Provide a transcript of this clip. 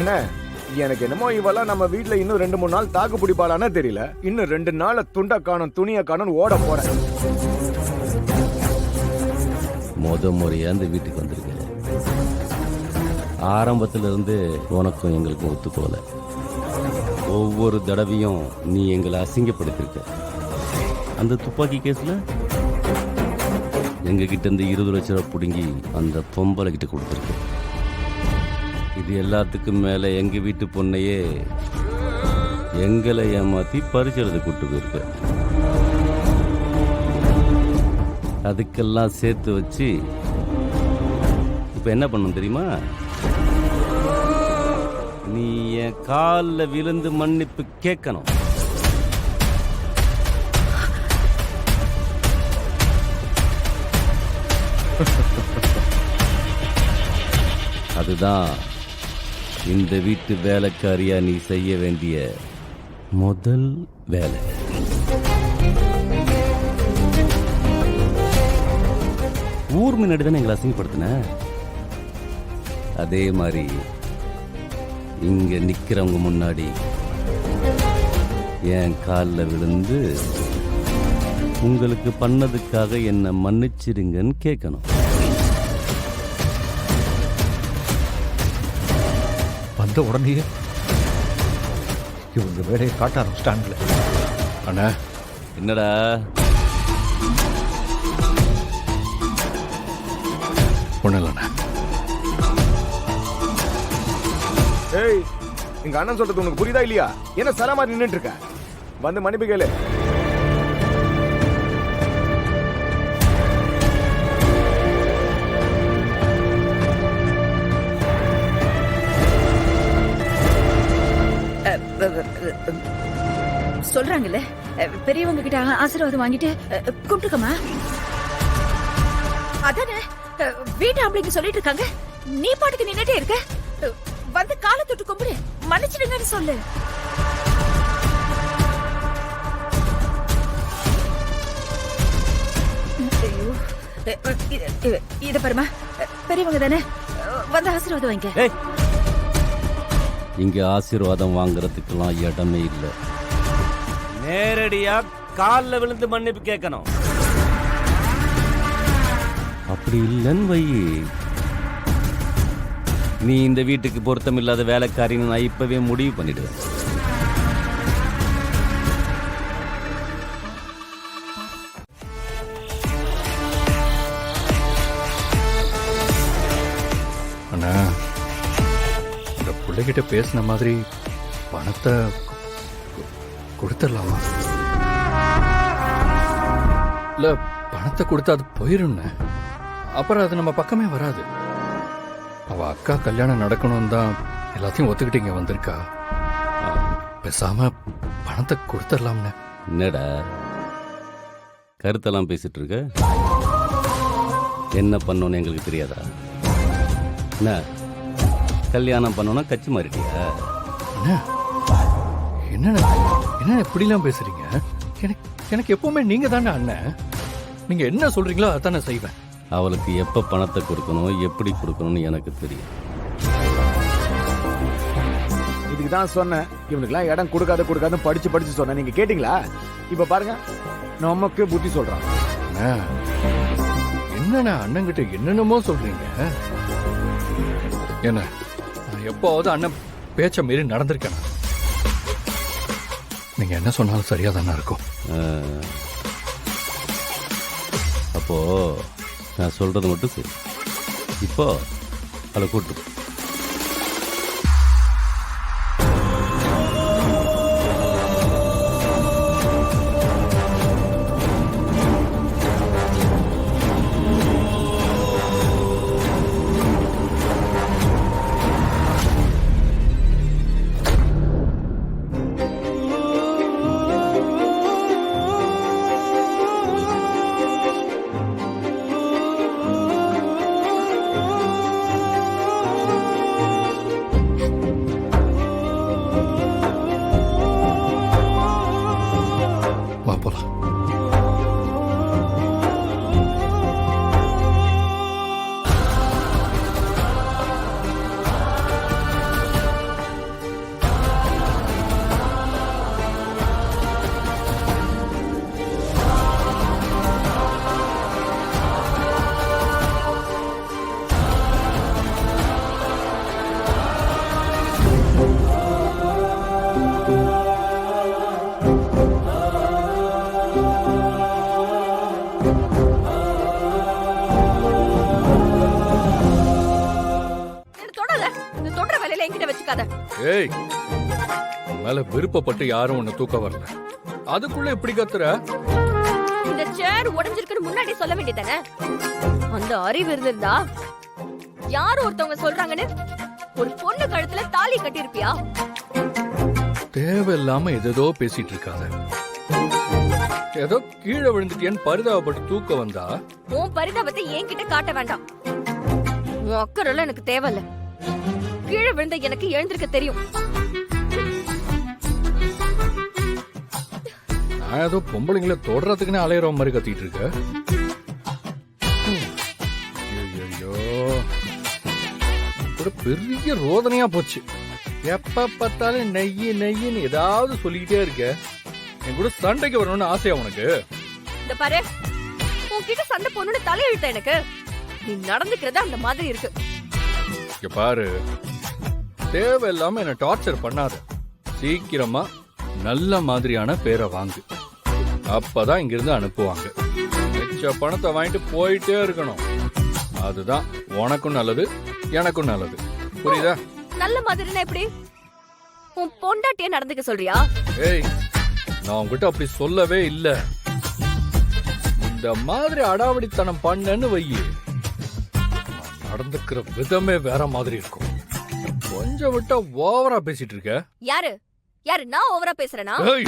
அண்ணே, எனக்கு என்னமோ இவெல்லாம் நம்ம வீட்ல இன்னும் 2-3 நாள் தாக்கு பிடிப்பாளான்னு தெரியல. இன்னும் 2 நாள்ல துண்ட காணும் துணிய காணும் ஓட போறேன். முறையா அந்த வீட்டுக்கு வந்திருக்க. ஆரம்பத்துல இருந்து உனக்கும் எங்களுக்கும் ஒத்துக்கோல. ஒவ்வொரு தடவையும் நீ எங்களை அசிங்கப்படுத்திருக்க. அந்த துப்பாக்கி கேஸ்ல எங்க கிட்ட இருந்து 20 லட்சம் ரூபாய் பிடுங்கி அந்த பொம்பளை கிட்ட கொடுத்துருக்கு. இது எல்லாத்துக்கும் மேல எங்க வீட்டு பொண்ணையே எங்களை ஏமாத்தி பரிசெழுத கூட்டு போயிருக்க. அதுக்கெல்லாம் சேர்த்து வச்சு இப்ப என்ன பண்ணும் தெரியுமா? நீ என் காலில் விழுந்து மன்னிப்பு கேட்கணும். அதுதான் இந்த வீட்டு வேலைக்காரியா நீ செய்ய வேண்டிய முதல் வேலை. ஊர் முன்னாடி தானே எங்களை அசிங்கப்படுத்தின. அதே மாதிரி இங்க நிக்கிறவங்க முன்னாடி என் காலில் விழுந்து உங்களுக்கு பண்ணதுக்காக என்ன மன்னிச்சிடுங்கன்னு கேட்கணும். வந்த உடனே இவங்க வேலையை காட்ட ஆரம்பிச்சிட்டாங்களே. அண்ணா என்னடா ஒண்ணு இல்லைண்ணா. ஏய், எங்க அண்ணன் சொல்றது உனக்கு புரியுதா இல்லையா? என்ன சரமா நின்னுட்டு இருக்க? வந்து மன்னிப்பு கேளு. சொல்றாங்கல்ல, பெரியவங்க கிட்ட ஆசீர்வாதம் வாங்கிட்டு கும்பிட்டுக்கமா. அதானே வீட்டு ஆம்பளைங்க சொல்லிட்டு இருக்காங்க. நீ பாட்டுக்கு நின்னுட்டே இருக்க. வந்து காலை தொட்டு கும்பிடு, மன்னிச்சிடுங்கன்னு சொல்லு. இத பாருமா, பெரியவங்க தானே, வந்து ஆசீர்வாதம் வாங்க. இங்க ஆசீர்வாதம் வாங்குறதுக்கெல்லாம் இடமே இல்லை. நேரடியா காலில் விழுந்து மன்னிப்பு கேட்கணும். அப்படி இல்லைன்னு வை, நீ இந்த வீட்டுக்கு பொருத்தம் இல்லாத வேலைக்காரின்னு நான் இப்பவே முடிவு பண்ணிடுவேன். அண்ணா, இந்த பிள்ளைகிட்ட பேசின மாதிரி பணத்தை கொடுத்துடலாமா? இல்ல பணத்தை கொடுத்தா அது போயிரும்ண்ண. அப்புறம் அது நம்ம பக்கமே வராது. அவ அக்கா கல்யாணம் நடக்கணும் தான் எல்லாத்தையும் ஒத்துக்கிட்டு இங்க வந்திருக்கா. பேசாம பணத்தை கொடுத்துடலாம்ண்ண. என்னடா கருத்தெல்லாம் பேசிட்டு இருக்க? என்ன பண்ணணும்னு எங்களுக்கு தெரியாதா? என்ன கல்யாணம் பண்ணணும்னா கட்சி மாறிட்டியா? என்ன என்ன இப்படிலாம் பேசுறீங்க? எனக்கு எப்பவுமே நீங்க தானே அண்ணன். நீங்க என்ன சொல்றீங்களோ அதானே செய்வேன். அவளுக்கு எப்ப பணத்தை கொடுக்கணும், எப்படி கொடுக்கணும்னு எனக்கு தெரியும். இதுக்கு தான் சொன்னேன், இவனுக்குலாம் இடம் கொடுக்காத படிச்சு சொன்னேன். நீங்க கேட்டீங்களா? இப்ப பாருங்க, நமக்கு புத்தி சொல்றான். என்னண்ணா அண்ணன் கிட்ட என்னென்னமோ சொல்றீங்க? என்ன எப்போவாவது அண்ணன் பேச்ச மீறி நடந்திருக்கேன்? நீங்க என்ன சொன்னாலும் சரியா தானே இருக்கும். அப்போ நான் சொல்றது மட்டும் சரி. இப்போ அவளை கூட்டு வச்சுக்காத. ஏய், உன் மேல விருப்பப்பட்டு யாரும் உன்னை தூக்க வரல. அதுக்குள்ள எப்படி கத்துற? இந்த சேர் உடைஞ்சிருக்குன்னு முன்னாடி சொல்ல வேண்டியதானே? அந்த அறிவு இருந்திருந்தா யார் ஒருத்தவங்க சொல்றாங்கன்னு ஒரு பொண்ணு கழுத்துல தாலி கட்டியிருப்பியா? தேவையில்லாம ஏதோ பேசிட்டு இருக்காத. ஏதோ கீழே விழுந்துட்டேன்னு பரிதாபப்பட்டு தூக்க வந்தா உன் பரிதாபத்தை என்கிட்ட காட்ட வேண்டாம். உன் அக்கறைலாம் எனக்கு தேவையில்ல. கீழே விழுந்த எனக்கு எழுந்திருக்க தெரியும். நான் ஏதோ பொம்பளைங்களை தொடறதுக்குன்னு அலையிற மாதிரி கத்திட்டு இருக்க. ஐயோ, ஒரு பெரிய ரோதனையா போச்சு. எப்ப பார்த்தாலும் நெய்யி நெய்யின்னு ஏதாவது சொல்லிக்கிட்டே இருக்க. என் கூட சண்டைக்கு வரணும்னு ஆசையா உனக்கு? இந்த பாரு, உன்கிட்ட சண்டை போடணும்னு தலையெழுத்த எனக்கு. நீ நடந்துக்கிறது அந்த மாதிரி இருக்கு. இங்க பாரு, தேவையில்லாம என்ன டார்ச்சர் பண்ணாத. சீக்கிரமா நல்ல மாதிரியான பேரை வாங்கு. அப்பதான் இங்கிருந்து அனுப்புவாங்க. மிச்ச பணத்தை வாங்கிட்டு போயிட்டே இருக்கணும். அதுதான் உனக்கும் நல்லது, எனக்கும் நல்லது. புரியுதா? நல்ல மாதிரினா எப்படி? உன் பொண்டாட்டிய நடந்துக்க சொல்றியா? ஏய், நான் உன்கிட்ட அப்படி சொல்லவே இல்ல. இந்த மாதிரி அடாவடித்தனம் பண்ணன்னு வையி, நான் நடந்துக்கிற விதமே வேற மாதிரி இருக்கும். கொஞ்சம் விட்டா ஓவரா பேசிட்டு இருக்க. யாரு யாரு நான் ஓவரா பேசுறேனா? ஏய்,